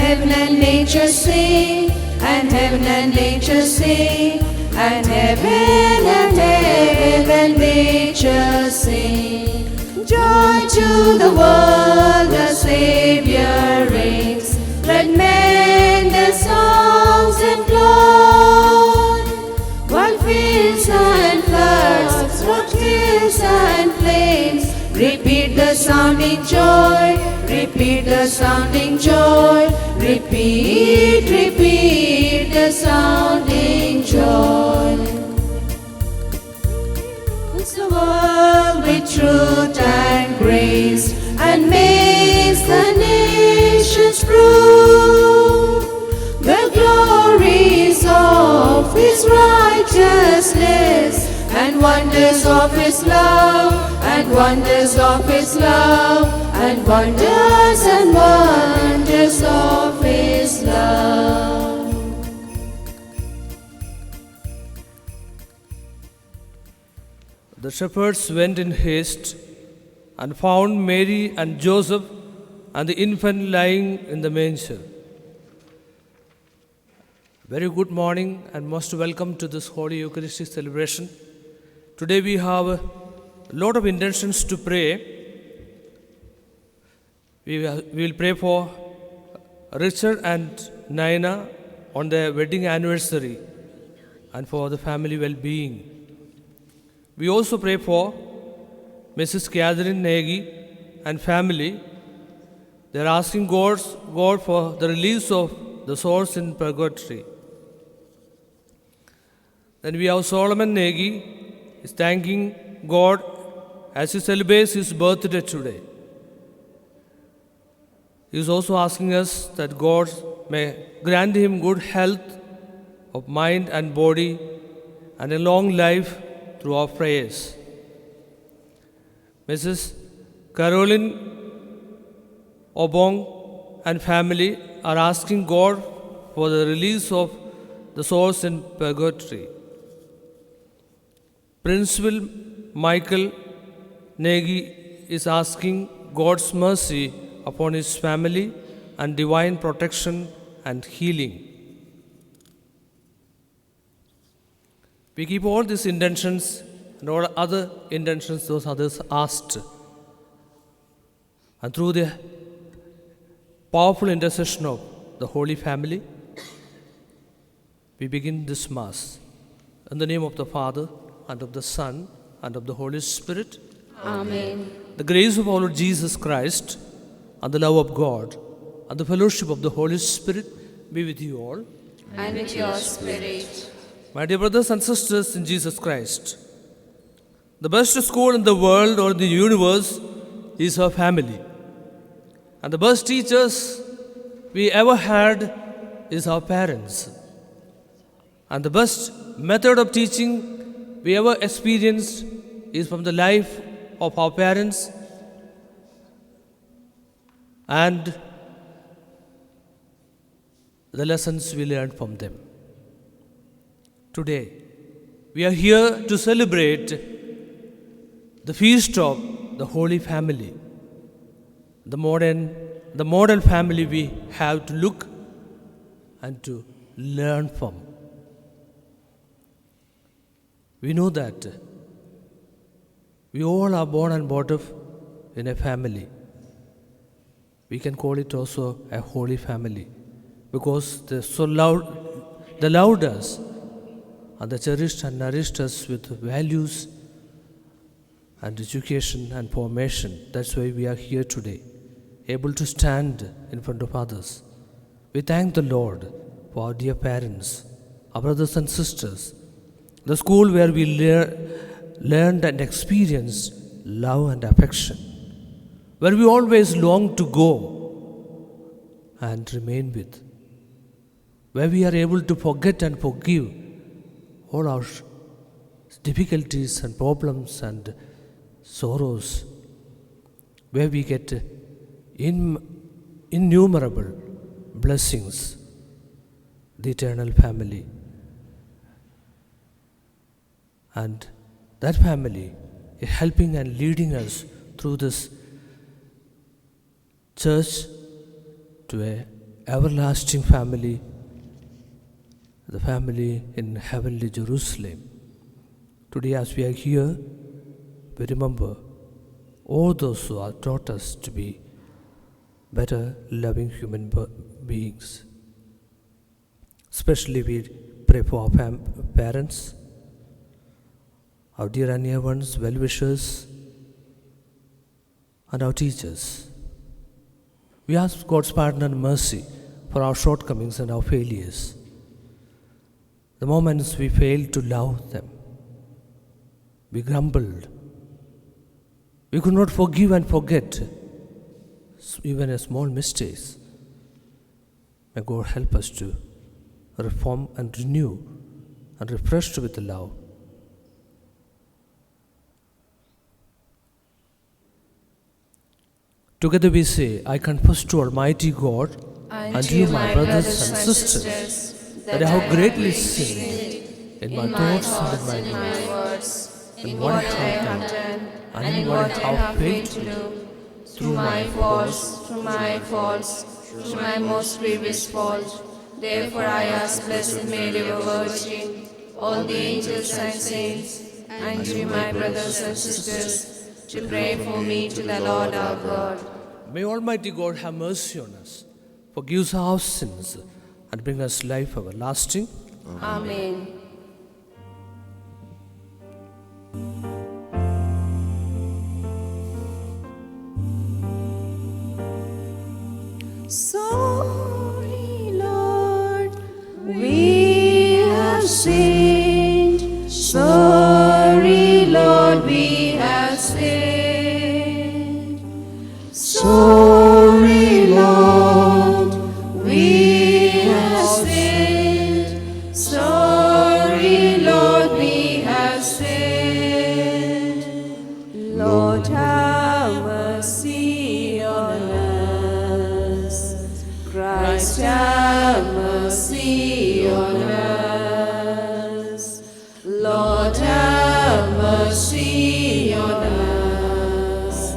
heaven and nature sing, and heaven and nature sing, and heaven and nature sing. Joy to the world, the Savior reigns. Let men their songs implore, while fields and floods, rock hills and plains, repeat the sounding joy, repeat the sounding joy, repeat, repeat the sounding joy. Fills the world with truth and grace, and makes the nations prove the glories of His righteousness, and wonders of His love, and wonders of His love, and wonders of His love. The shepherds went in haste and found Mary and Joseph and the infant lying in the manger. Very good morning and most welcome to this Holy Eucharistic celebration. Today we have a lot of intentions to pray. We will pray for Richard and Naina on their wedding anniversary and for the family well-being. We also pray for Mrs. Catherine Nagy and family. They are asking God for the release of the souls in purgatory. Then we have Solomon Nagy is thanking God as he celebrates his birthday today. He is also asking us that God may grant him good health of mind and body and a long life through our prayers. Mrs. Caroline Obong and family are asking God for the release of the souls in purgatory. Principal Michael Nagy is asking God's mercy upon his family and divine protection and healing. We keep all these intentions and all other intentions those others asked. And through the powerful intercession of the Holy Family, we begin this Mass. In the name of the Father, and of the Son, and of the Holy Spirit. Amen. The grace of our Lord Jesus Christ, and the love of God, and the fellowship of the Holy Spirit be with you all. And with your spirit. My dear brothers and sisters in Jesus Christ, the best school in the world or in the universe is our family. And the best teachers we ever had is our parents. And the best method of teaching we ever experienced is from the life of our parents and the lessons we learned from them. Today, we are here to celebrate the feast of the Holy Family, the modern family we have to look and to learn from. We know that we all are born and brought up in a family. We can call it also a holy family because they loved us and they cherished and nourished us with values and education and formation. That's why we are here today, able to stand in front of others. We thank the Lord for our dear parents, our brothers and sisters, the school where we learned and experienced love and affection, where we always long to go and remain with, where we are able to forget and forgive all our difficulties and problems and sorrows, where we get innumerable blessings, the eternal family. And that family is helping and leading us through this church to a everlasting family, the family in heavenly Jerusalem. Today, as we are here, we remember all those who have taught us to be better, loving human beings. Especially, we pray for our parents, our dear and near ones, well-wishers, and our teachers. We ask God's pardon and mercy for our shortcomings and our failures. The moments we failed to love them, we grumbled, we could not forgive and forget even a small mistakes. May God help us to reform and renew and refresh with love. Together we say, I confess to Almighty God and to you, my brothers and sisters, that I have greatly sinned in my thoughts and in my words, in what I have done and in what I have failed to do, through my faults, through my most grievous fault. Therefore I ask Blessed Mary, our Virgin, all the angels and saints, and you, my brothers and sisters, to pray for me to the Lord our God. May Almighty God have mercy on us, forgive our sins, and bring us life everlasting. Amen. Sorry, Lord, we have sinned. Sorry, Lord, we have sinned. Sorry, Lord, we have sinned. Sorry, Lord, we have sinned. Lord, have mercy on us. Christ, have mercy on us. Lord, have mercy on us.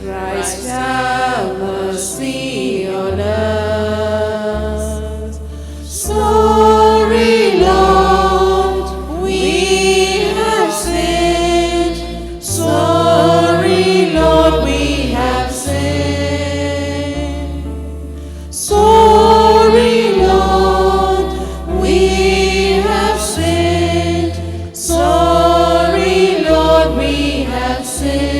Christ, have mercy on us. Sorry, Lord, we have sinned. Sorry, Lord, we have sinned. Sorry, Lord, we have sinned. Sorry, Lord, we have sinned.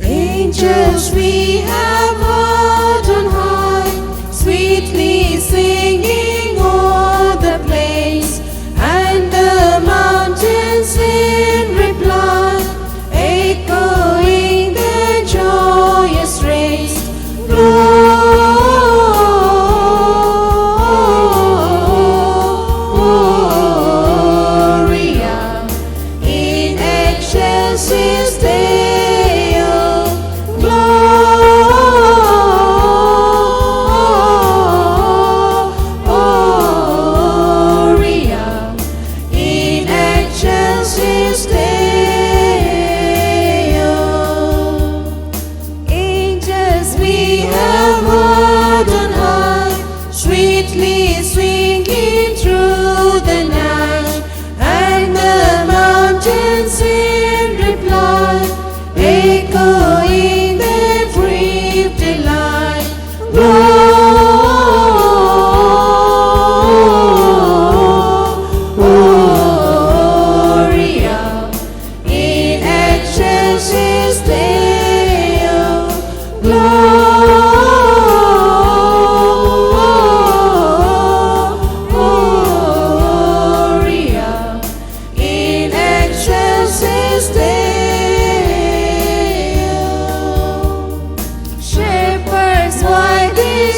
Angels we have heard on high, sweetly singing o'er the plains, and the mountains in reply, echoing their joyous strains. Gloria in excelsis Deo. Gloria in excelsis Deo. Angels we have heard on high, sweetly singing through the night, and the mountains in reply, echoing their brief delight. Gloria in excelsis Deo. Gloria in excelsis Deo. Shepherds, why did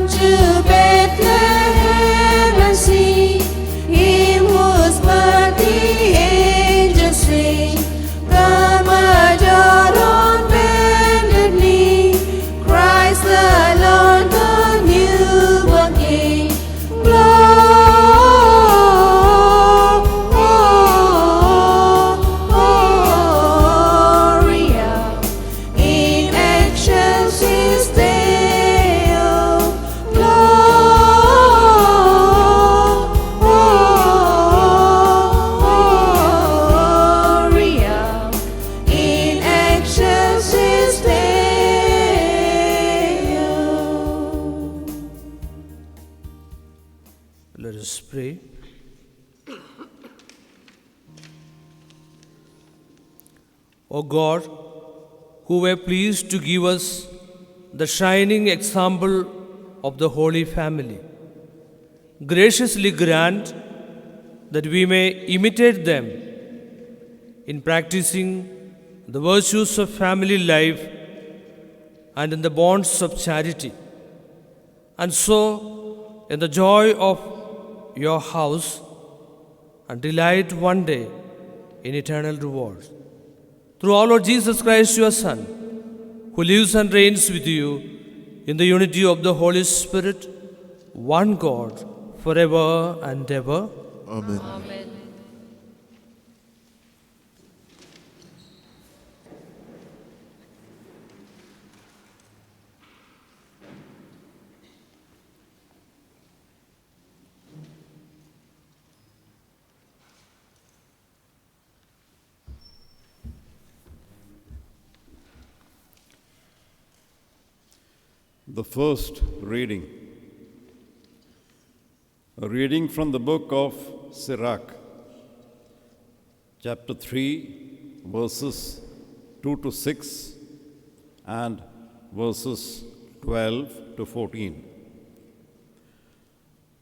to Bethlehem and see him whose birth the angels sing. Come adore on bended knee, Christ the Lord, the newborn King. Gloria in excelsis Deo. Gloria in excelsis Deo. Let us pray. O God, who were pleased to give us the shining example of the Holy Family, graciously grant that we may imitate them in practicing the virtues of family life and in the bonds of charity, and so in the joy of your house and delight one day in eternal reward. Through our Lord Jesus Christ, your Son, who lives and reigns with you in the unity of the Holy Spirit, one God, forever and ever. Amen. Amen. The first reading. A reading from the book of Sirach, chapter 3, verses 2 to 6 and verses 12 to 14.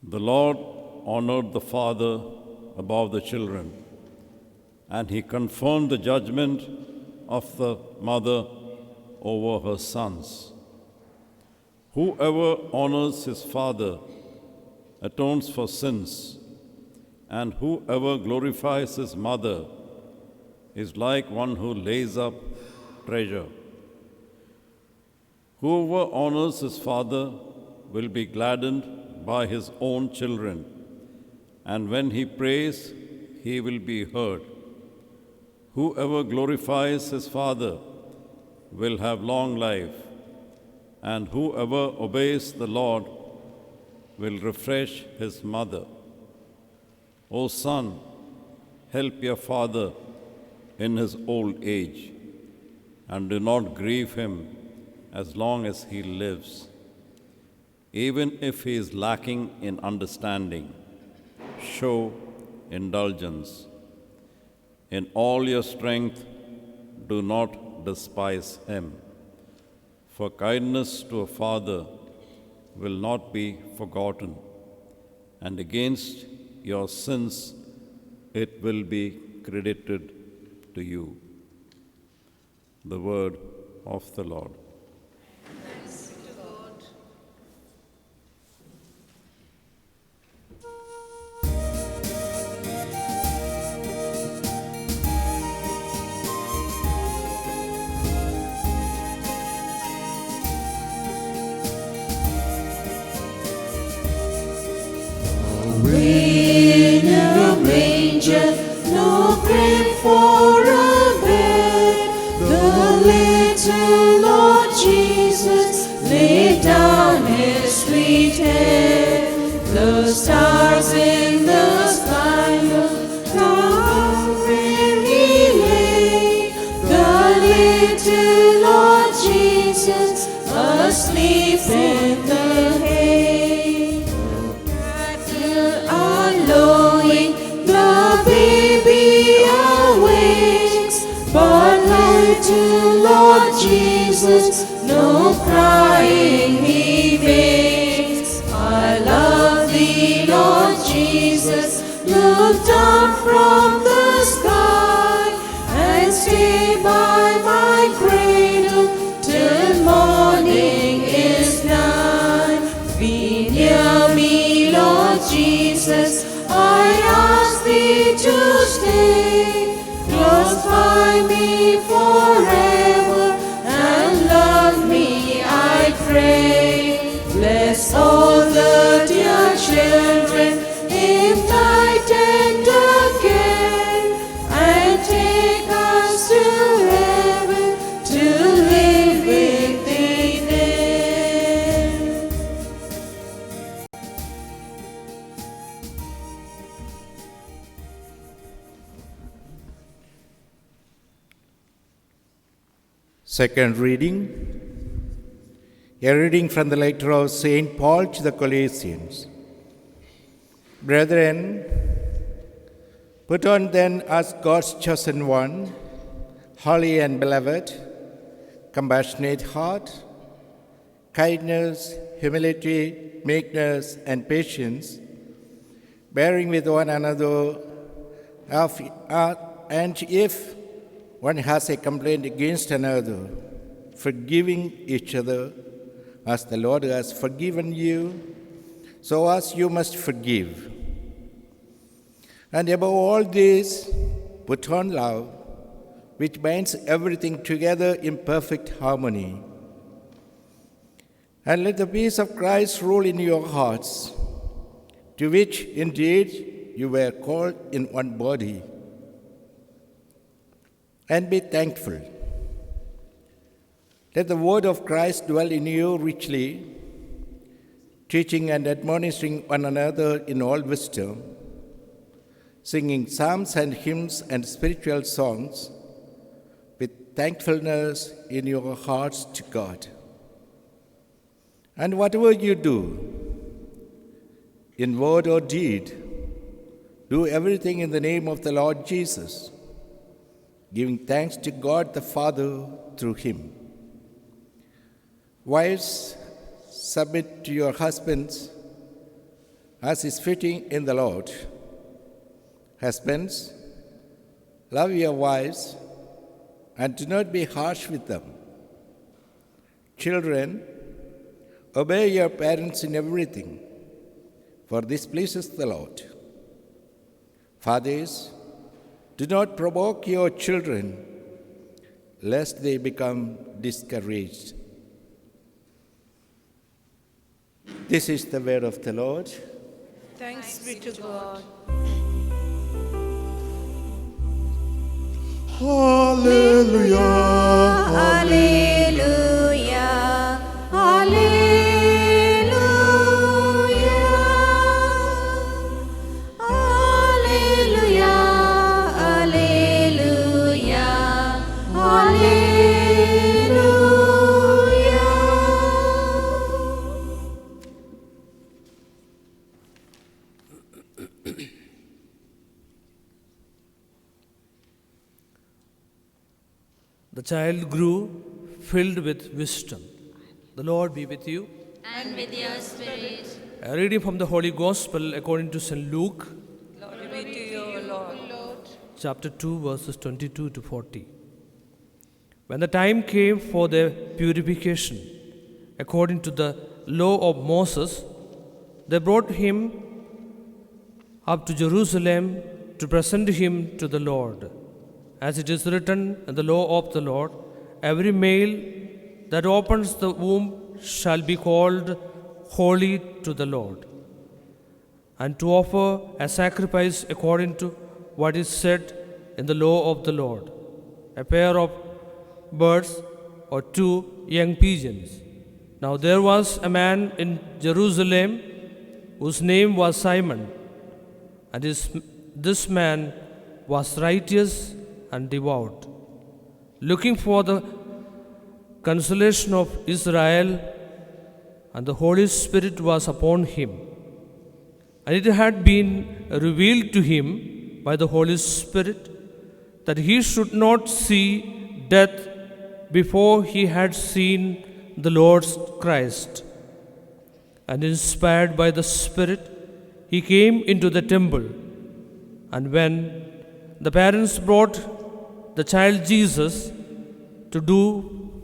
The Lord honored the father above the children, and he confirmed the judgment of the mother over her sons. Whoever honors his father atones for sins, and whoever glorifies his mother is like one who lays up treasure. Whoever honors his father will be gladdened by his own children, and when he prays, he will be heard. Whoever glorifies his father will have long life, and whoever obeys the Lord will refresh his mother. O son, help your father in his old age, and do not grieve him as long as he lives. Even if he is lacking in understanding, show indulgence. In all your strength, do not despise him. For kindness to a father will not be forgotten, and against your sins it will be credited to you. The word of the Lord. In a manger, no crib for a bed, the little Lord Jesus laid down his sweet head. The stars in the sky looked down where he lay, the little Lord Jesus asleep in the hay. Lowing, the baby awakes, but little Lord Jesus, no crying he makes. I love thee, Lord Jesus, look down from the sky and stay by my cradle till morning is nigh. Be Hear me, Lord Jesus, I ask thee to stay close by me forever and love me, I pray. Bless all the dear children in thy tender care, and take us to heaven to live with thee there. Second reading. A reading from the letter of St. Paul to the Colossians. Brethren, put on then as God's chosen one, holy and beloved, compassionate heart, kindness, humility, meekness, and patience, bearing with one another, and if one has a complaint against another, forgiving each other, as the Lord has forgiven you, so as you must forgive. And above all this, put on love, which binds everything together in perfect harmony. And let the peace of Christ rule in your hearts, to which indeed you were called in one body. And be thankful. Let the word of Christ dwell in you richly, teaching and admonishing one another in all wisdom, singing psalms and hymns and spiritual songs with thankfulness in your hearts to God. And whatever you do, in word or deed, do everything in the name of the Lord Jesus, giving thanks to God the Father through him. Wives, submit to your husbands as is fitting in the Lord. Husbands, love your wives and do not be harsh with them. Children, obey your parents in everything, for this pleases the Lord. Fathers, do not provoke your children, lest they become discouraged. This is the word of the Lord. Thanks be to God. Hallelujah. Hallelujah. Hallelujah. Hallelujah. Hallelujah. Hallelujah. The child grew filled with wisdom. The Lord be with you. And with your spirit. A reading from the Holy Gospel according to St. Luke, Glory be to you, Lord. chapter 2, verses 22 to 40. When the time came for their purification, according to the law of Moses, they brought him up to Jerusalem to present him to the Lord. As it is written in the law of the Lord, every male that opens the womb shall be called holy to the Lord, and to offer a sacrifice according to what is said in the law of the Lord, a pair of birds or 2 young pigeons. Now there was a man in Jerusalem whose name was Simon, and this man was righteous and devout, looking for the consolation of Israel, and the Holy Spirit was upon him. And it had been revealed to him by the Holy Spirit that he should not see death before he had seen the Lord Christ. And inspired by the Spirit, he came into the temple. And when the parents brought the child Jesus to do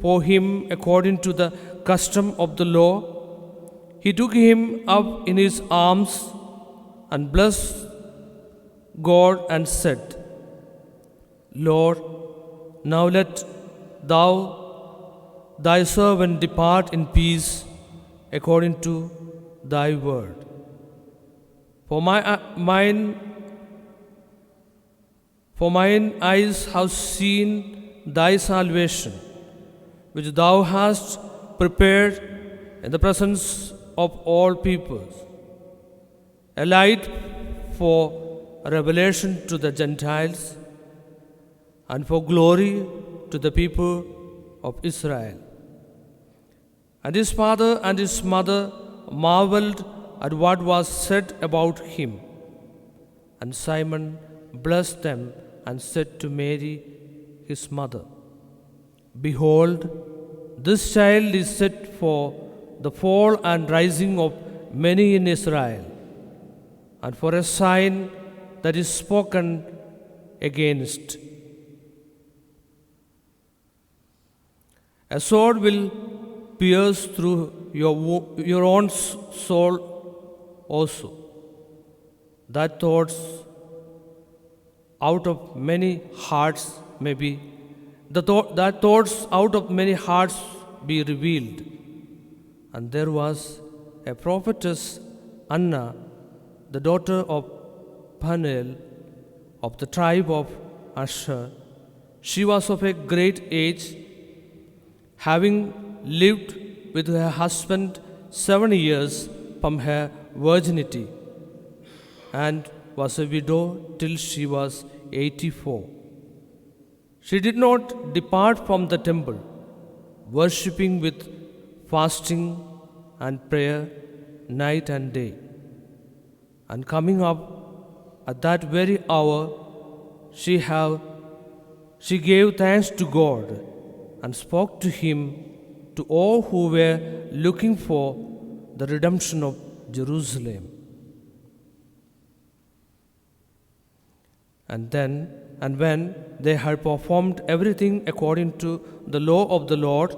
for him according to the custom of the law, he took him up in his arms and blessed God and said, Lord, now let thou thy servant depart in peace according to thy word. For mine eyes have seen thy salvation, which thou hast prepared in the presence of all peoples, a light for revelation to the Gentiles and for glory to the people of Israel. And his father and his mother marveled at what was said about him. And Simon blessed them and said to Mary, his mother, Behold, this child is set for the fall and rising of many in Israel, and for a sign that is spoken against. A sword will pierce through your own soul also, that thoughts out of many hearts may be, that thoughts out of many hearts be revealed. And there was a prophetess, Anna, the daughter of Phanuel, of the tribe of Asher. She was of a great age, having lived with her husband 7 years from her virginity, and was a widow till she was 84. She did not depart from the temple, worshipping with fasting and prayer night and day. And coming up at that very hour, she gave thanks to God and spoke to him to all who were looking for the redemption of Jerusalem. And when they had performed everything according to the law of the Lord,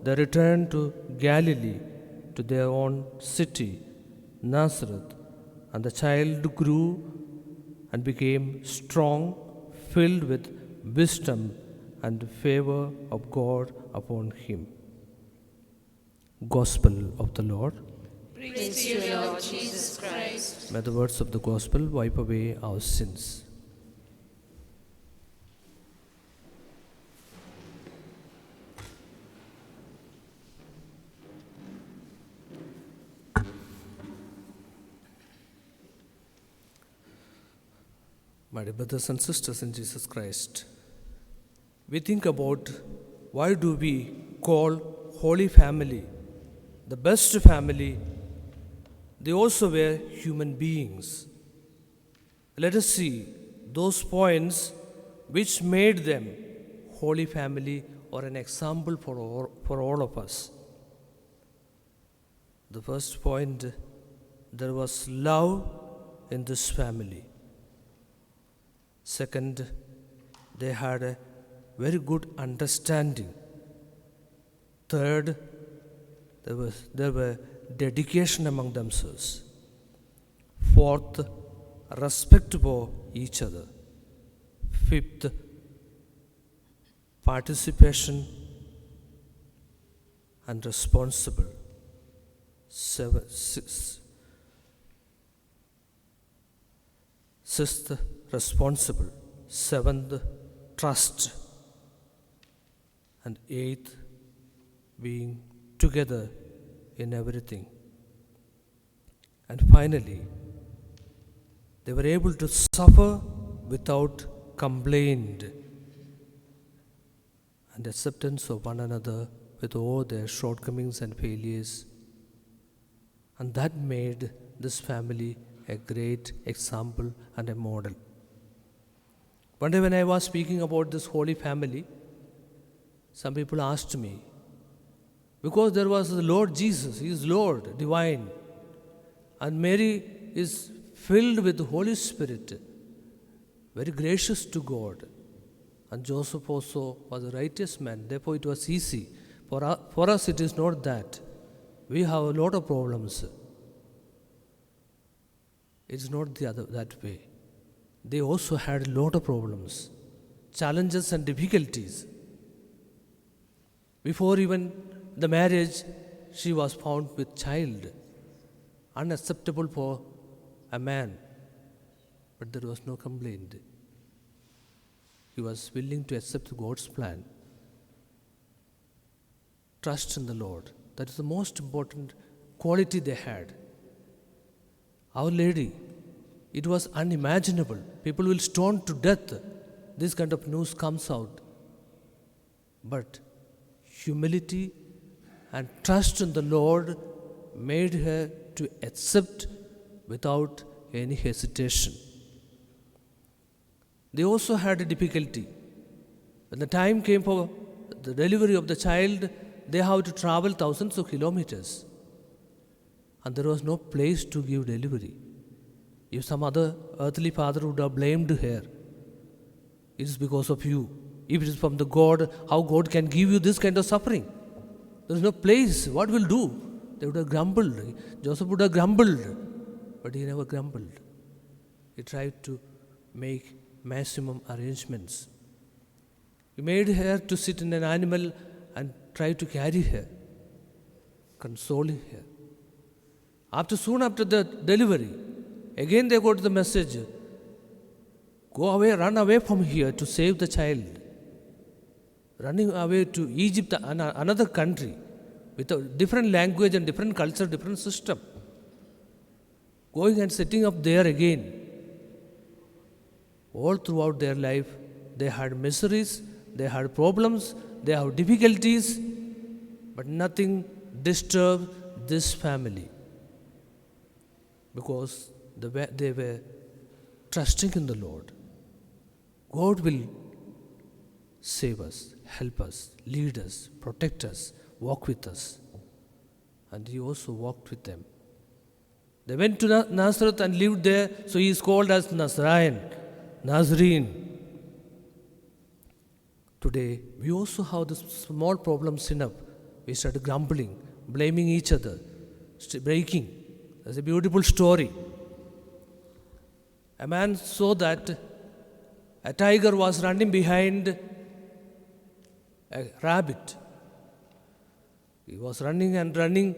they returned to Galilee, to their own city, Nazareth. And the child grew and became strong, filled with wisdom, and the favor of God upon him. Gospel of the Lord. Praise to you, Lord Jesus Christ. May the words of the gospel wipe away our sins. My dear brothers and sisters in Jesus Christ, we think about why do we call Holy Family the best family? They also were human beings. Let us see those points which made them Holy Family or an example for all of us. The first point, there was love in this family. Second, they had a very good understanding. Third, there were dedication among themselves. Fourth, respect for each other. Fifth, participation and responsible. Sixth, responsible. Seventh, trust. And eighth, being together in everything. And finally, they were able to suffer without complaint and acceptance of one another with all their shortcomings and failures. And that made this family a great example and a model. One day when I was speaking about this Holy Family, some people asked me, because there was the Lord Jesus, He is Lord, divine, and Mary is filled with the Holy Spirit, very gracious to God, and Joseph also was a righteous man, therefore it was easy. For us it is not that. we have a lot of problems. It's not that way. They also had a lot of problems, challenges and difficulties. Before even the marriage, she was found with child, unacceptable for a man. But there was no complaint. He was willing to accept God's plan. Trust in the Lord. That is the most important quality they had. Our Lady, it was unimaginable. People will stone to death. This kind of news comes out. But humility and trust in the Lord made her to accept without any hesitation. They also had a difficulty. When the time came for the delivery of the child, they have to travel thousands of kilometers. And there was no place to give delivery. If some other earthly father would have blamed her, it is because of you. If it is from the God, how God can give you this kind of suffering? There is no place. What will do? They would have grumbled. Joseph would have grumbled. But he never grumbled. He tried to make maximum arrangements. He made her to sit in an animal and tried to carry her, consoling her. Soon after the delivery, again they got the message, go away, run away from here to save the child. Running away to Egypt, another country, with a different language and different culture, different system. Going and setting up there again. All throughout their life, they had miseries, they had problems, they have difficulties, but nothing disturbed this family. Because they were trusting in the Lord. God will save us, help us, lead us, protect us, walk with us. And he also walked with them. They went to Nazareth and lived there, so he is called as Nazarene. Today, we also have this small problem sin up. We started grumbling, blaming each other, breaking. That's a beautiful story. A man saw that a tiger was running behind a rabbit. He was running and running,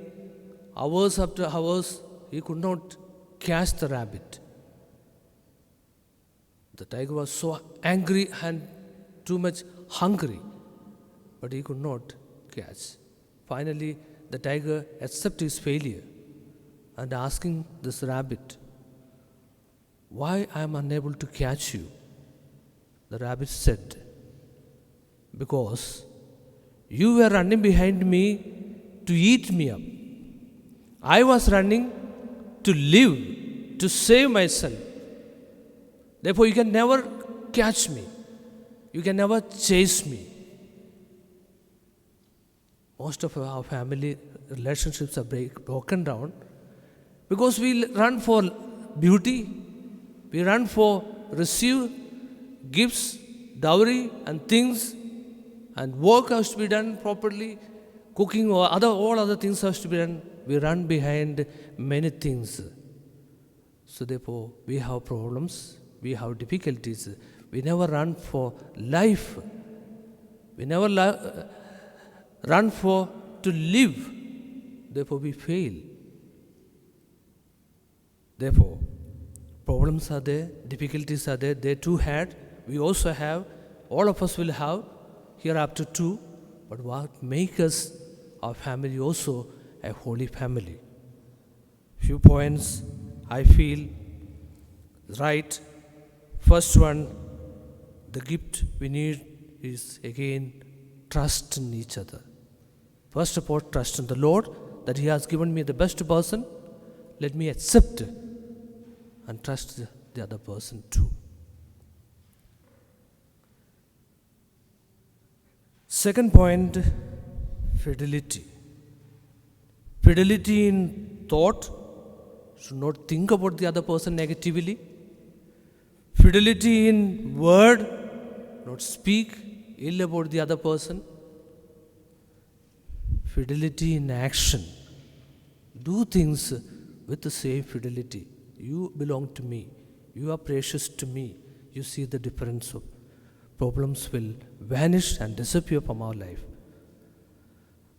hours after hours, he could not catch the rabbit. The tiger was so angry and too much hungry, but he could not catch. Finally, the tiger accepted his failure and asking this rabbit, why I am unable to catch you? The rabbit said, because you were running behind me to eat me up. I was running to live, to save myself. Therefore, you can never catch me. You can never chase me. Most of our family relationships are broken down because we run for beauty, we run for receive gifts, dowry and things, and work has to be done properly, cooking or all other things has to be done. We run behind many things. So therefore, we have problems, we have difficulties. We never run for life. We never run for to live. Therefore, we fail. Therefore, problems are there, difficulties are there. They too had, we also have, all of us will have hereafter too. But what makes us, our family also, a holy family? Few points I feel right. First one, the gift we need is again trust in each other. First of all, trust in the Lord that He has given me the best person. Let me accept and trust the other person too. Second point, fidelity. Fidelity in thought, should not think about the other person negatively. Fidelity in word, not speak ill about the other person. Fidelity in action, do things with the same fidelity. You belong to me. You are precious to me. You see the difference of problems will vanish and disappear from our life.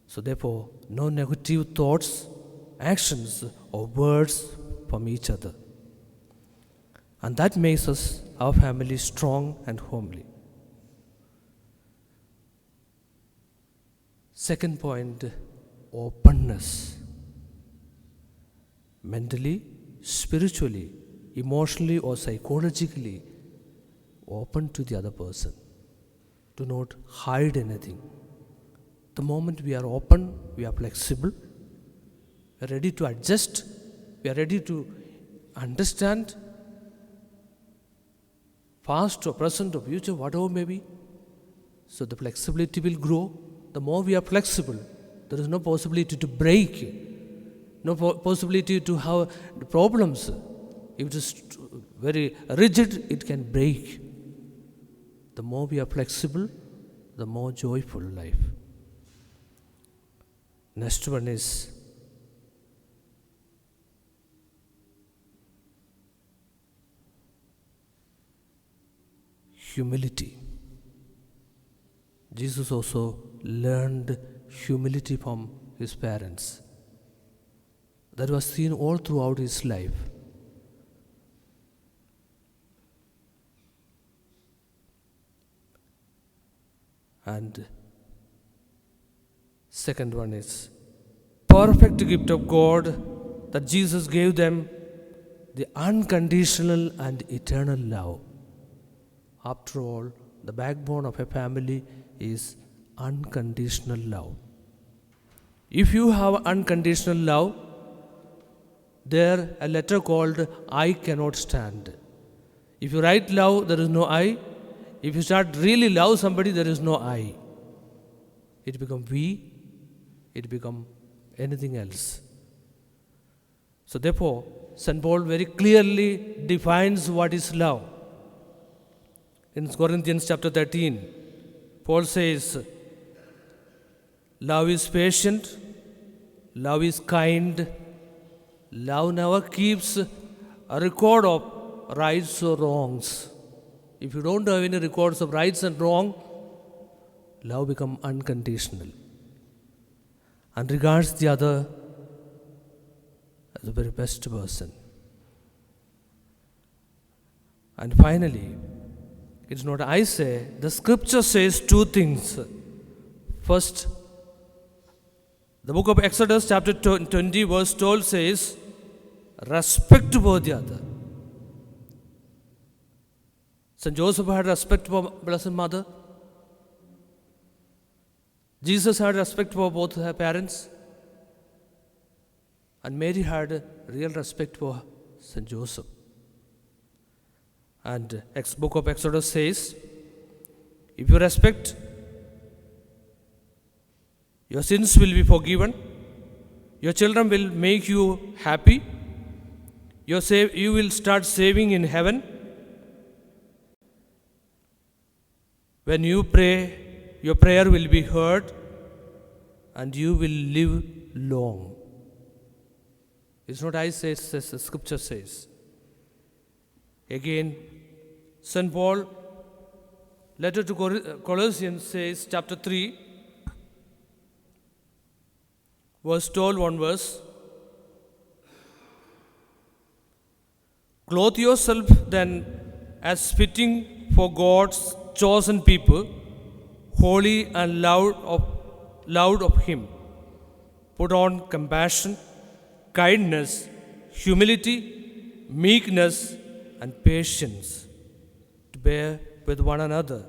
So therefore, no negative thoughts, actions, or words from each other. And that makes us, our family, strong and homely. Second point, openness. Mentally, spiritually, emotionally, or psychologically, open to the other person. Do not hide anything. The moment we are open, we are flexible, we are ready to adjust, we are ready to understand, past or present or future, whatever may be. So the flexibility will grow. The more we are flexible, there is no possibility to break, no possibility to have problems. If it is very rigid, it can break. The more we are flexible, the more joyful life. Next one is humility. Jesus also learned humility from his parents. That was seen all throughout his life. And second one is perfect gift of God that Jesus gave them, the unconditional and eternal love. After all, the backbone of a family is unconditional love. If you have unconditional love, there a letter called I cannot stand. If you write love, there is no I. If you start really love somebody, there is no I. It becomes we, it becomes anything else. So therefore, St. Paul very clearly defines what is love. In Corinthians chapter 13, Paul says, love is patient, love is kind, love never keeps a record of rights or wrongs. If you don't have any records of rights and wrong, love becomes unconditional and regards the other as the very best person. And finally, it's not I say, the scripture says two things. First, the book of Exodus chapter 20 verse 12 says, respect for the other. St. Joseph had respect for Blessed Mother. Jesus had respect for both her parents. And Mary had real respect for St. Joseph. And book of Exodus says, if you respect, your sins will be forgiven. Your children will make you happy. You will start saving in heaven. When you pray, your prayer will be heard and you will live long. It's not I say, it's as the scripture says. Again, St. Paul, letter to Colossians says, chapter 3, verse 12, one verse. Clothe yourself then as fitting for God's chosen people, holy and loved of Him. Put on compassion, kindness, humility, meekness, and patience, to bear with one another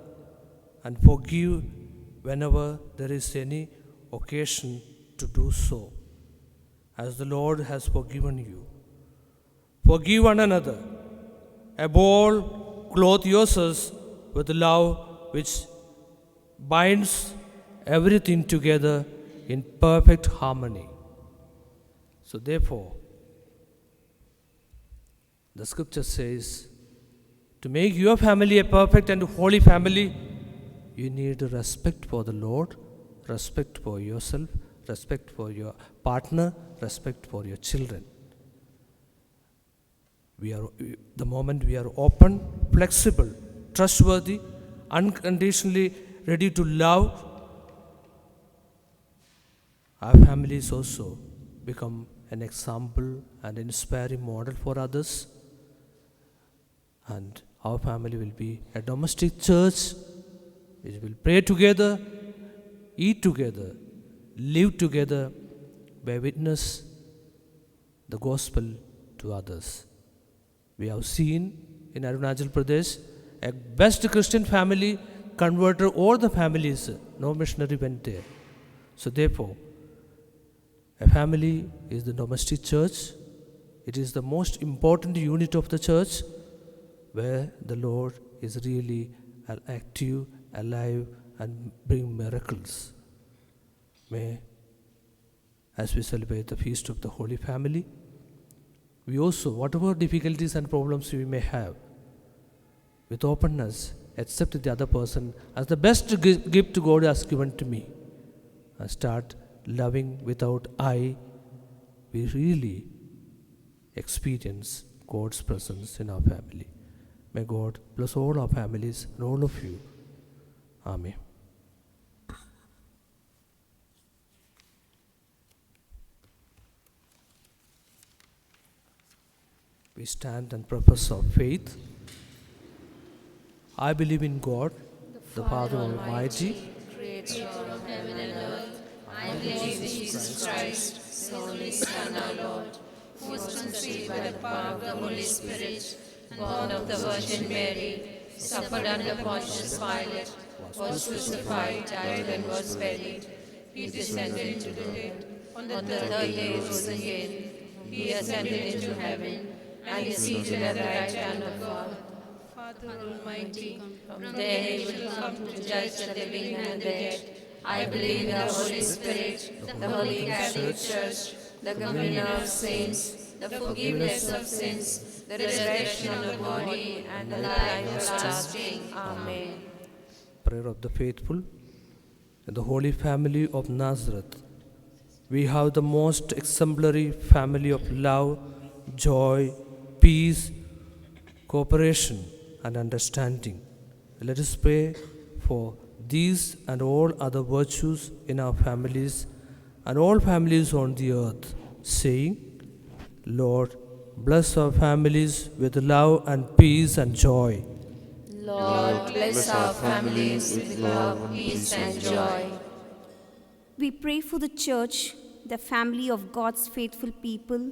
and forgive whenever there is any occasion to do so, as the Lord has forgiven you. Forgive one another. Above all, clothe yourselves with love which binds everything together in perfect harmony. So therefore, the scripture says, to make your family a perfect and holy family, you need respect for the Lord, respect for yourself, respect for your partner, respect for your children. The moment we are open, flexible, trustworthy, unconditionally ready to love, our families also become an example and inspiring model for others. And our family will be a domestic church which will pray together, eat together, live together, bear witness the gospel to others. We have seen in Arunachal Pradesh a best Christian family converted all the families. No missionary went there. So therefore, a family is the domestic church. It is the most important unit of the church where the Lord is really active, alive, and bring miracles. May, as we celebrate the feast of the Holy Family, we also, whatever difficulties and problems we may have, with openness, accept the other person as the best gift God has given to me, and start loving without I. We really experience God's presence in our family. May God bless all our families and all of you. Amen. We stand and profess our faith. I believe in God, the Father Almighty, Creator of heaven and earth. I believe in Jesus Christ, His only Son, our Lord, who was conceived by the power of the Holy Spirit, born of the Virgin Mary, suffered under Pontius Pilate, was crucified, died, and was buried. He descended into the pit. On the third day rose again. He ascended into heaven, and is seated at the right hand of God, Father Almighty. From there He will come to judge the living and the dead. I believe in the Holy Spirit, the Holy Catholic Church, the communion of saints, the forgiveness of sins, the resurrection of the body, and the life everlasting. Amen. Prayer of the faithful. In the Holy Family of Nazareth, we have the most exemplary family of love, joy, peace, cooperation, and understanding. Let us pray for these and all other virtues in our families and all families on the earth, saying, Lord, bless our families with love and peace and joy. Lord, bless our families with love, peace, and joy. We pray for the Church, the family of God's faithful people,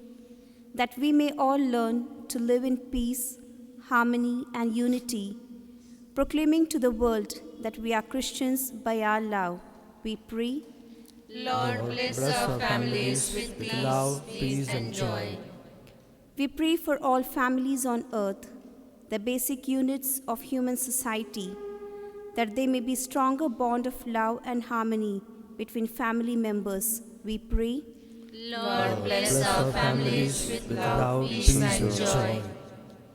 that we may all learn to live in peace, harmony, and unity, proclaiming to the world that we are Christians by our love. We pray. Lord, bless our families with love, peace, and joy. We pray for all families on earth, the basic units of human society, that there may be stronger bond of love and harmony between family members. We pray. Lord, bless our families with love, peace, and joy.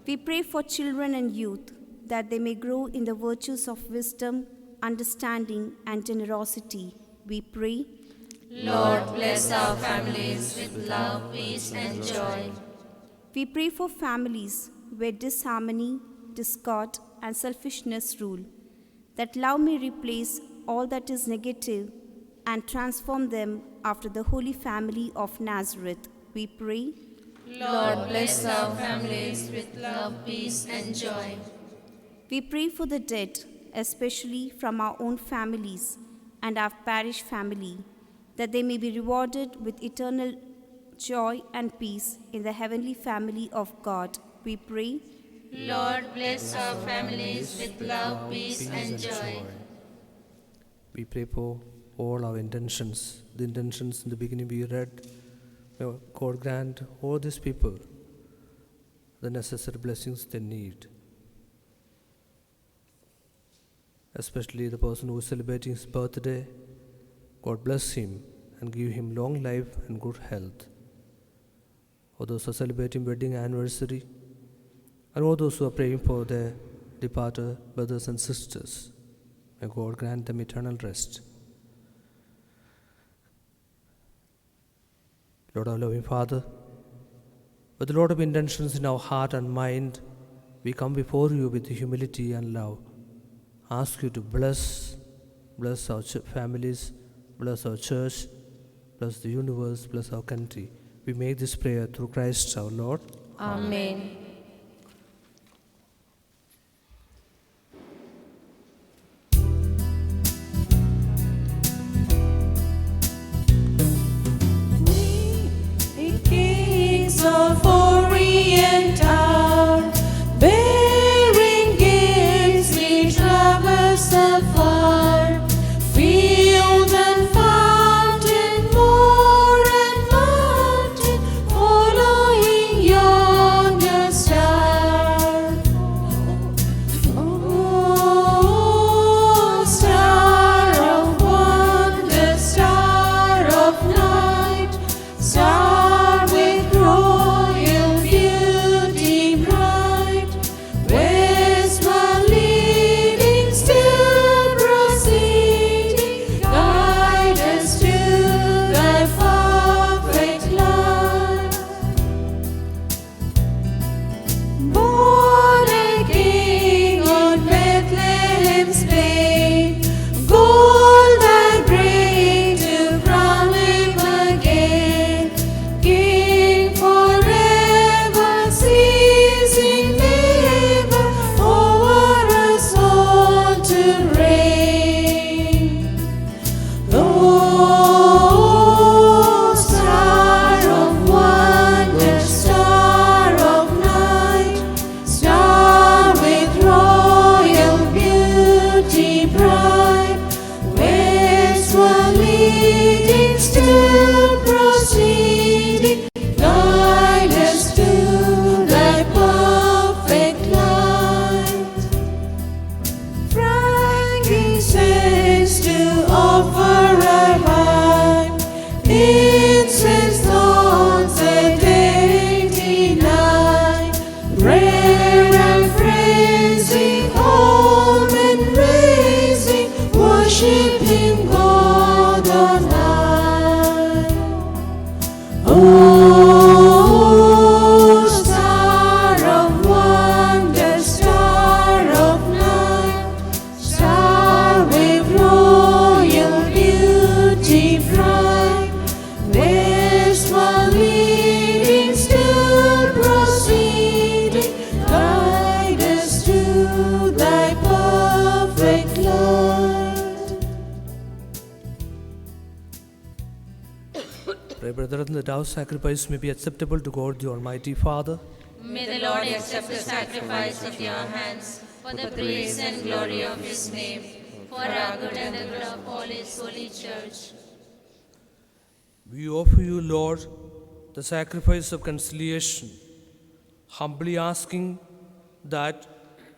We pray for children and youth, that they may grow in the virtues of wisdom, understanding, and generosity. We pray. Lord, bless our families with love, peace, and joy. We pray for families where disharmony, discord, and selfishness rule, that love may replace all that is negative and transform them after the Holy Family of Nazareth. We pray. Lord, bless our families with love, peace, and joy. We pray for the dead, especially from our own families and our parish family, that they may be rewarded with eternal joy and peace in the heavenly family of God. We pray. Lord, bless our families with love, peace, and joy. We pray for all our intentions. The intentions in the beginning we read. May God grant all these people the necessary blessings they need. Especially the person who is celebrating his birthday. God bless him and give him long life and good health. All those who are celebrating wedding anniversary, and all those who are praying for their departed brothers and sisters. May God grant them eternal rest. Lord, our loving Father, with a lot of intentions in our heart and mind, we come before you with humility and love. Ask you to bless our families, bless our church, bless the universe, bless our country. We make this prayer through Christ our Lord. Amen. Kings of Orient are bearing gifts, we traverse afar, field and fountain, moor and mountain, following yonder star. Oh, star of wonder, star of night, star with royal beauty bright, westward leading, still proceeding, guide us to thy perfect light. Born a king on Bethlehem's plain, gold I bring to crown him again. King forever, ceasing never, over us all to reign. Oh, star of wonder, star of night, star with royal beauty bright, westward leading, still proceeding, guide us to thy perfect light. Frankincense to offer our high, incense, thorns, and 89, prayer and praising, home and raising, worshiping God on high. Oh, star of wonder, star of night, star with royal beauty bright, westward leading, still proceeding, guide us to thy perfect light. Pray, brethren, that our sacrifice may be acceptable to God, the Almighty Father. May the Lord accept the sacrifice of your hands for the praise and glory of his name, for our good and the good of all his holy church. We offer you, Lord, the sacrifice of conciliation, humbly asking that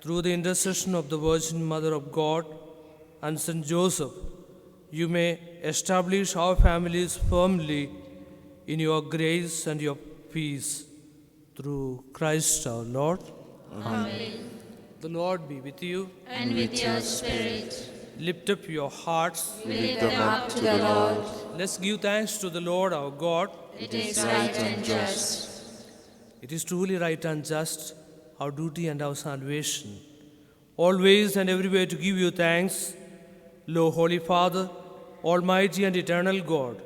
through the intercession of the Virgin Mother of God and Saint Joseph, you may establish our families firmly in your grace and your peace. Through Christ our Lord. Amen. The Lord be with you. And with your spirit, Lift up your hearts. we lift them up to the Lord. Let's give thanks to the Lord our God. It is right and just. It is truly right and just, our duty and our salvation, always and everywhere to give you thanks, Lord, Holy Father, Almighty and eternal God.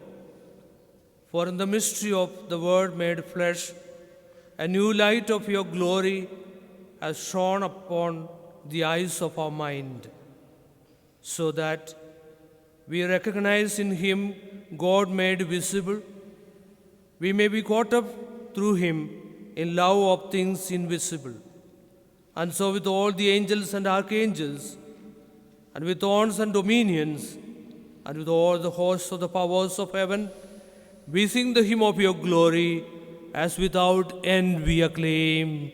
For in the mystery of the Word made flesh, a new light of your glory has shone upon the eyes of our mind, so that we recognize in him God made visible. We may be caught up through him in love of things invisible. And so with all the angels and archangels, and with thrones and dominions, and with all the hosts of the powers of heaven, we sing the hymn of your glory, as without end we acclaim.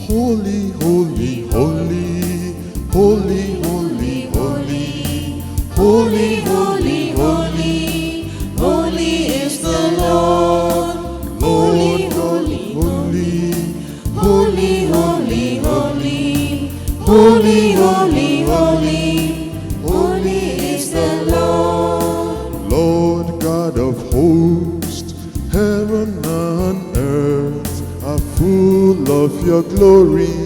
Holy, holy, holy, holy, holy, holy, holy, holy, holy, holy is the Lord. Holy, holy, holy, holy, holy, holy, holy, holy, holy, holy God of hosts, heaven and earth are full of your glory.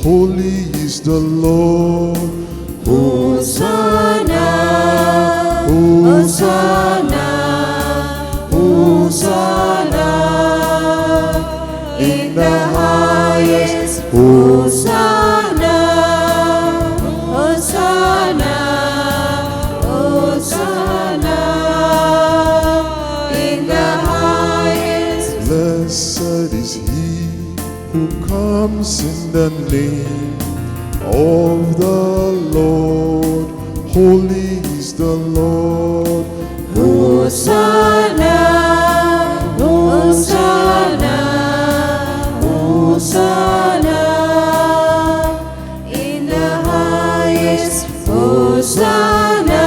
Holy is the Lord. Hosanna, Hosanna, Hosanna, in the highest. Hosanna, Hosanna, Hosanna, in the highest. Blessed is he who comes in the name of the Lord. Holy is the Lord. Hosanna, Hosanna, Hosanna, in the highest. Hosanna,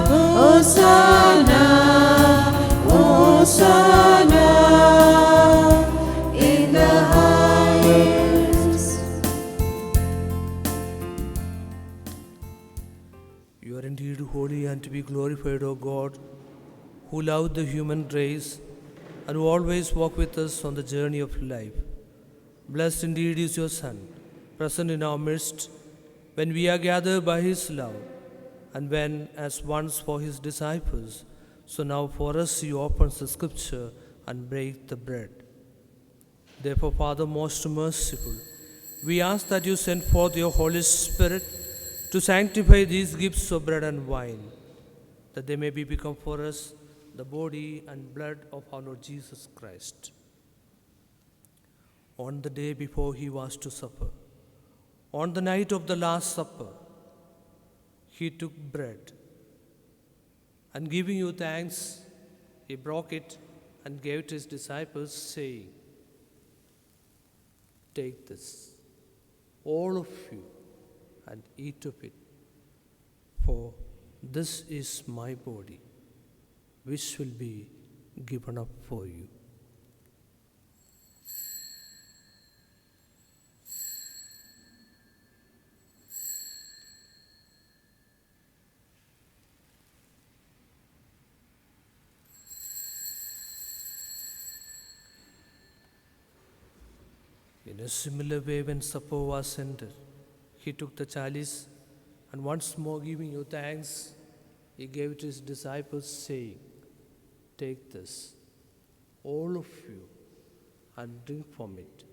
Hosanna, Hosanna, in the highest. You are indeed holy and to be glorified, O God, who loved the human race and who always walk with us on the journey of life. Blessed indeed is your Son, present in our midst, when we are gathered by his love, and when, as once for his disciples, so now for us he opens the scripture and breaks the bread. Therefore, Father most merciful, we ask that you send forth your Holy Spirit to sanctify these gifts of bread and wine, that they may be become for us the body and blood of our Lord Jesus Christ. On the day before he was to suffer, on the night of the Last Supper, he took bread, and giving you thanks, he broke it and gave it to his disciples, saying, "Take this, all of you, and eat of it, for this is my body, which will be given up for you." In a similar way, when supper was ended, he took the chalice, and once more giving you thanks, he gave it to his disciples, saying, "Take this, all of you, and drink from it,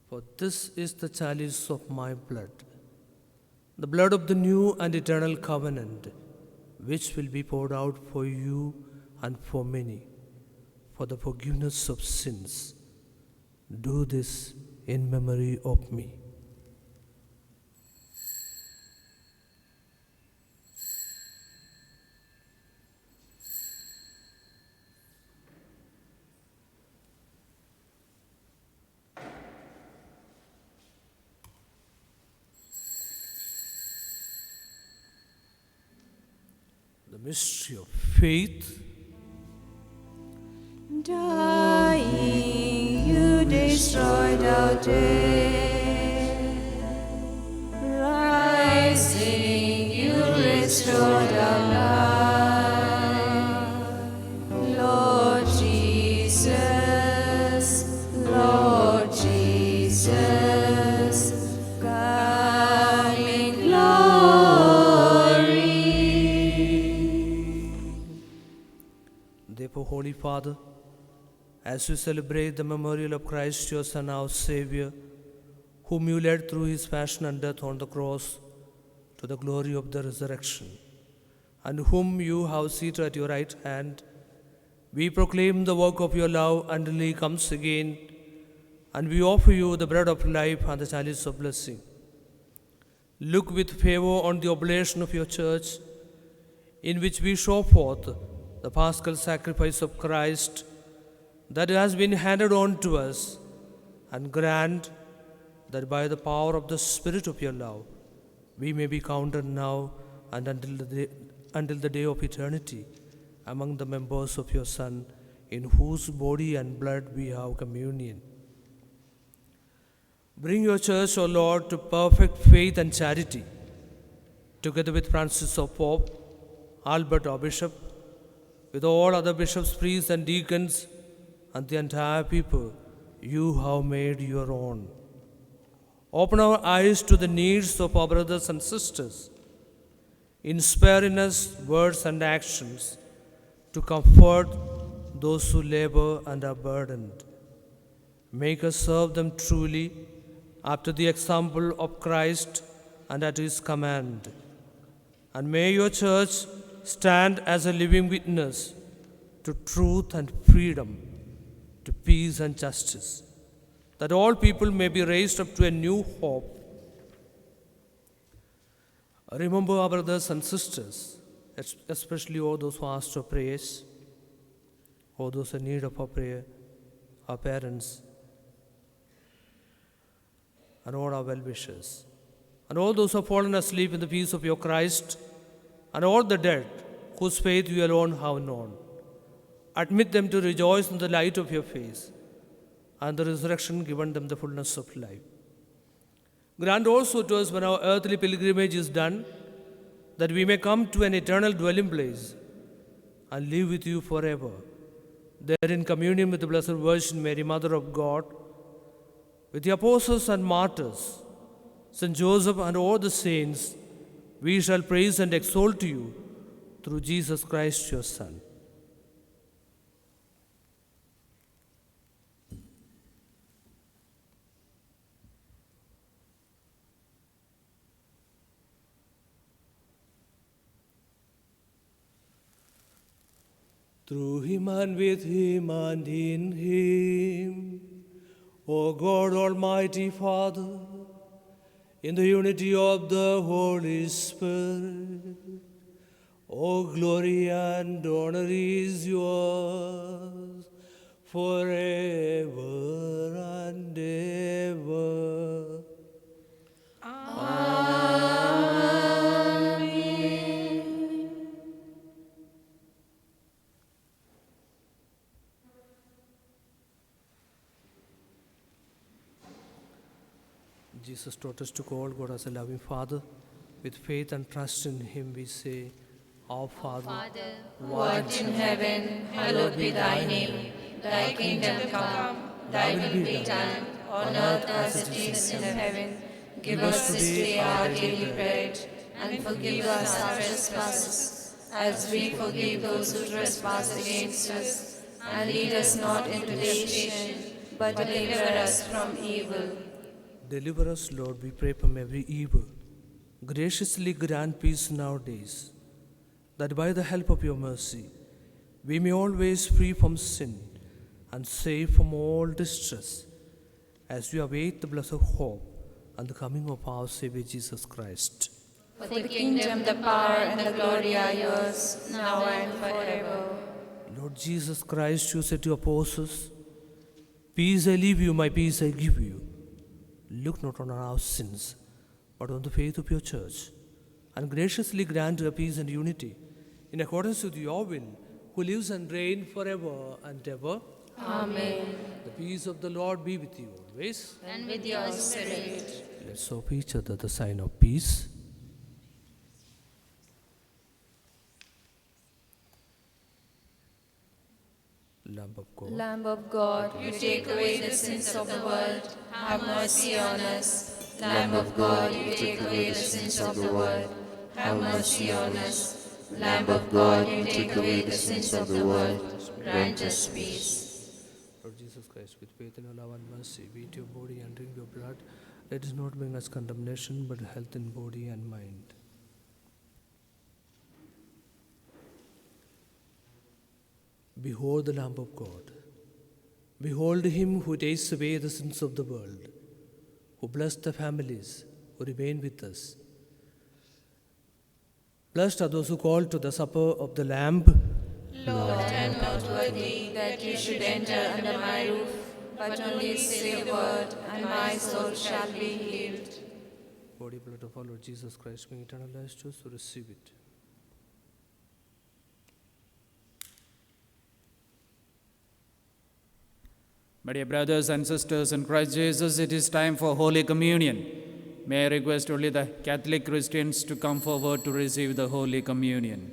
for this is the chalice of my blood, the blood of the new and eternal covenant, which will be poured out for you and for many, for the forgiveness of sins. Do this in memory of me." The mystery of faith. Dying, you destroyed our dead. Rising, you restored our life. Lord Jesus, Lord Jesus, come in glory. Therefore, Holy Father, as we celebrate the memorial of Christ, your Son, our Savior, whom you led through his passion and death on the cross to the glory of the resurrection, and whom you have seated at your right hand, we proclaim the work of your love until he comes again, and we offer you the bread of life and the chalice of blessing. Look with favor on the oblation of your church, in which we show forth the paschal sacrifice of Christ that has been handed on to us, and grant that by the power of the Spirit of your love, we may be counted now and until the day of eternity among the members of your Son, in whose body and blood we have communion. Bring your church, O Lord, to perfect faith and charity, together with Francis of Pope, Albert our Bishop, with all other bishops, priests, and deacons, and the entire people you have made your own. Open our eyes to the needs of our brothers and sisters. Inspire in us words and actions to comfort those who labor and are burdened. Make us serve them truly after the example of Christ and at His command. And may your church stand as a living witness to truth and freedom, to peace and justice, that all people may be raised up to a new hope. Remember our brothers and sisters, especially all those who asked for prayers, all those in need of our prayer, our parents, and all our well-wishers, and all those who have fallen asleep in the peace of your Christ, and all the dead whose faith you alone have known. Admit them to rejoice in the light of your face, and the resurrection given them the fullness of life. Grant also to us when our earthly pilgrimage is done, that we may come to an eternal dwelling place and live with you forever. There in communion with the Blessed Virgin Mary, Mother of God, with the apostles and martyrs, Saint Joseph and all the saints, we shall praise and exalt you through Jesus Christ, your Son. Through Him and with Him and in Him, O God, Almighty Father, in the unity of the Holy Spirit, all glory and honor is yours forever and ever. Jesus taught us to call God as a loving Father. With faith and trust in Him, we say, Our Father, who art in heaven, hallowed be thy name. Thy kingdom come, thy will be done, on earth as it is in heaven. Give us this day our daily bread, and forgive us our trespasses, as we forgive those who trespass against us. And lead us not into temptation, but deliver us from evil. deliver us, Lord, we pray, from every evil. Graciously grant peace in our days, that by the help of your mercy, we may always free from sin and safe from all distress, as we await the blessed hope and the coming of our Savior Jesus Christ. For the kingdom, the power, and the glory are yours, now and forever. Lord Jesus Christ, you said to your apostles, Peace I leave you, my peace I give you. Look not on our sins, but on the faith of your church, and graciously grant her peace and unity, in accordance with your will, who lives and reigns forever and ever. Amen. The peace of the Lord be with you always. And with your spirit. Let's offer each other the sign of peace. Lamb of God. Lamb of God, you take away the sins of the world, have mercy on us. Lamb of God, you take away the sins of the world, have mercy on us. Lamb of God, you take away the sins of the world, grant us peace. Lord Jesus Christ, with faith in your love and mercy, we eat your body and drink your blood. Let us not bring us condemnation, but health in body and mind. Behold the Lamb of God. Behold him who takes away the sins of the world, who blessed the families who remain with us. Blessed are those who call to the supper of the Lamb. Lord, I am not worthy that you should enter under my roof, but only say a word, and my soul shall be healed. Body, blood of our Lord Jesus Christ, may eternal life to us to receive it. My dear brothers and sisters in Christ Jesus, it is time for Holy Communion. May I request only the Catholic Christians to come forward to receive the Holy Communion.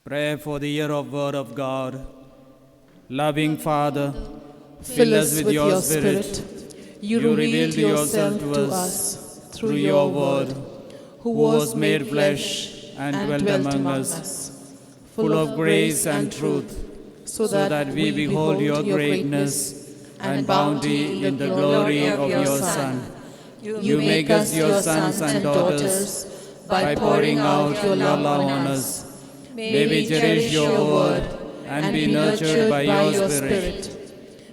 Pray for the ear of word of God. Loving Father, fill us with your Spirit. You revealed yourself to us through your word, who was made flesh and dwelt among us, full of grace and truth, so that we behold your greatness and bounty in the glory of your Son. You make us your sons and daughters by pouring out your love on us. May we cherish your word and be nurtured by your Spirit.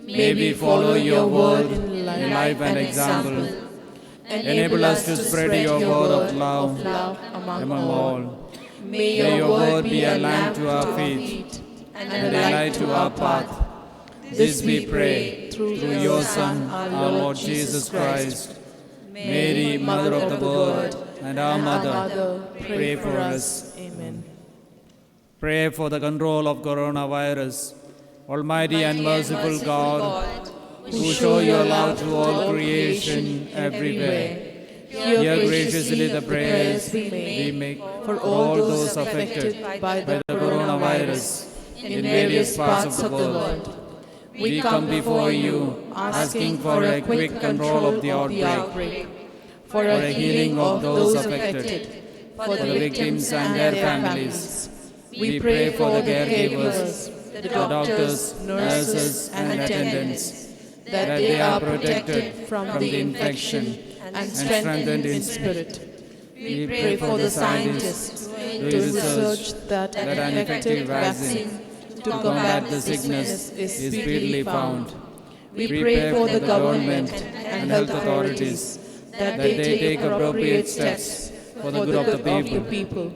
May we follow your word in life and example. Enable us to spread your word of love among all. May your word be a lamp to our feet and a light to our path. This we pray through your Son, our Lord Jesus Christ. Mary, Mother of the Word, and our Mother, pray for us. Amen. Pray for the control of coronavirus. Almighty and merciful God, who show your love to all creation everywhere, hear graciously the prayers we make for all those affected by the coronavirus in various parts of the world. We come before you asking for a quick control of the outbreak, for a healing of those affected, for the victims and their families. We pray for the caregivers, the doctors, nurses, and attendants, that they are protected from the infection and strengthened in spirit. We pray for the scientists to research that an effective vaccine to combat the sickness is speedily found. We pray for the government and health authorities that they take appropriate steps for the good of the people.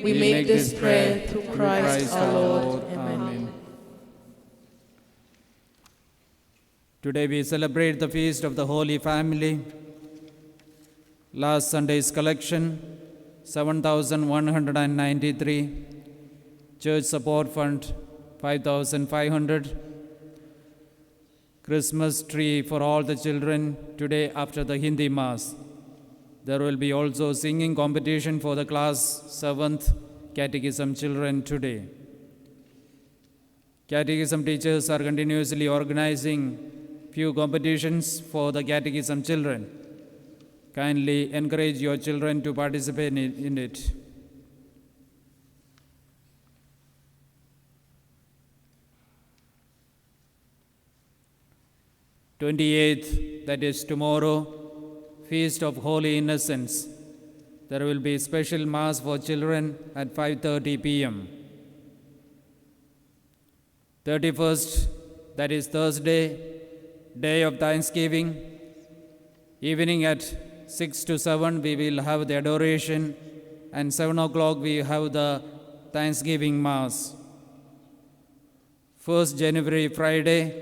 We make this prayer through Christ our Lord. Amen. Today we celebrate the feast of the Holy Family. Last Sunday's collection, 7,193. Church Support Fund, 5,500. Christmas tree for all the children today after the Hindi Mass. There will be also singing competition for the class 7th Catechism children today. Catechism teachers are continuously organizing few competitions for the Catechism children. Kindly encourage your children to participate in it. On 28th, that is tomorrow, Feast of Holy Innocents. There will be special Mass for children at 5:30 p.m. 31st, that is Thursday, Day of Thanksgiving. Evening at 6 to 7, we will have the adoration, and 7 o'clock we have the Thanksgiving Mass. 1st January, Friday,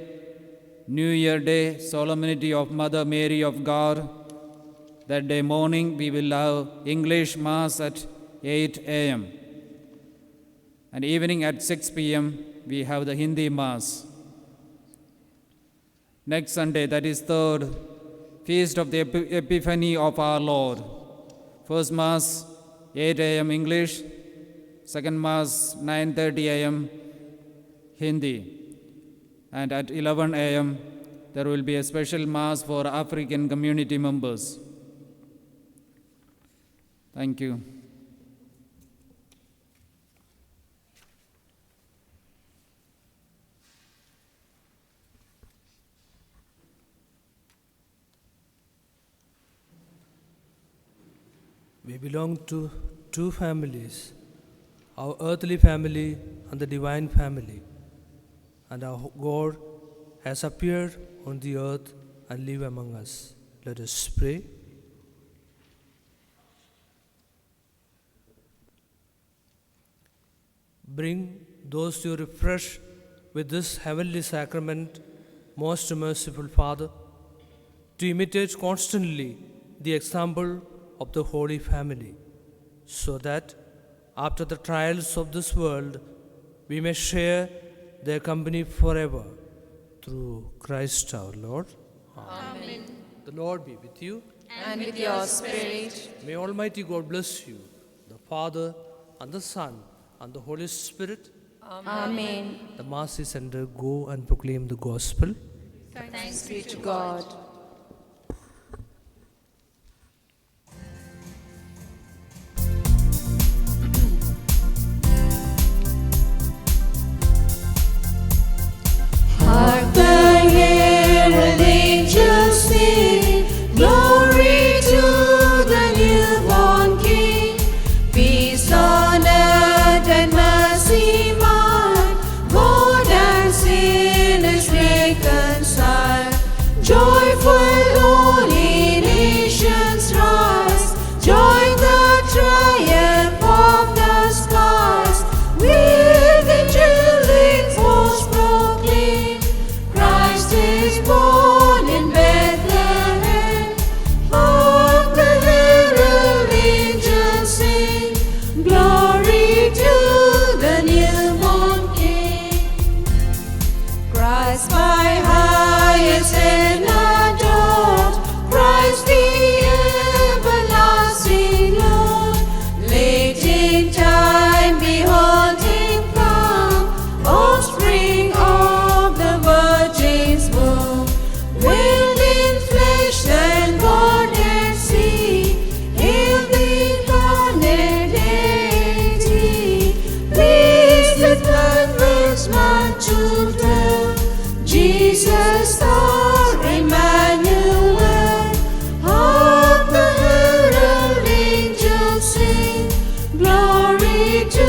New Year Day, Solemnity of Mother Mary of God. That day morning, we will have English Mass at 8 a.m. And evening at 6 p.m., we have the Hindi Mass. Next Sunday, that is 3rd, Feast of the Epiphany of our Lord. First Mass, 8 a.m. English. Second Mass, 9:30 a.m. Hindi. And at 11 a.m., there will be a special Mass for African community members. Thank you. We belong to two families, our earthly family and the divine family. And our God has appeared on the earth and live among us. Let us pray. Bring those you refresh with this heavenly sacrament, most merciful Father, to imitate constantly the example of the Holy Family, so that after the trials of this world, we may share their company forever, through Christ our Lord. Amen. The Lord be with you. And with your spirit. May Almighty God bless you, the Father, and the Son, and the Holy Spirit. Amen. The Mass is ended. Go and proclaim the gospel. Thanks be to God. Hark the herald angels sing, glory to the newborn King. Peace on earth and mercy mild, God and sinners reconciled. Joyful holy nations rise, join the triumph of the skies. With angelic hosts proclaim, Christ is born in Bethlehem. Hark the herald angels sing, glory to the newborn King. Christ my highest and adored, Christ the everlasting Lord. Late in time, behold him come, offspring of the Virgin's womb. Veiled in flesh and Godhead see, hail the incarnate deity. Pleased with converts much to dwell, Jesus our Emmanuel. Hark the herald angels sing, glory to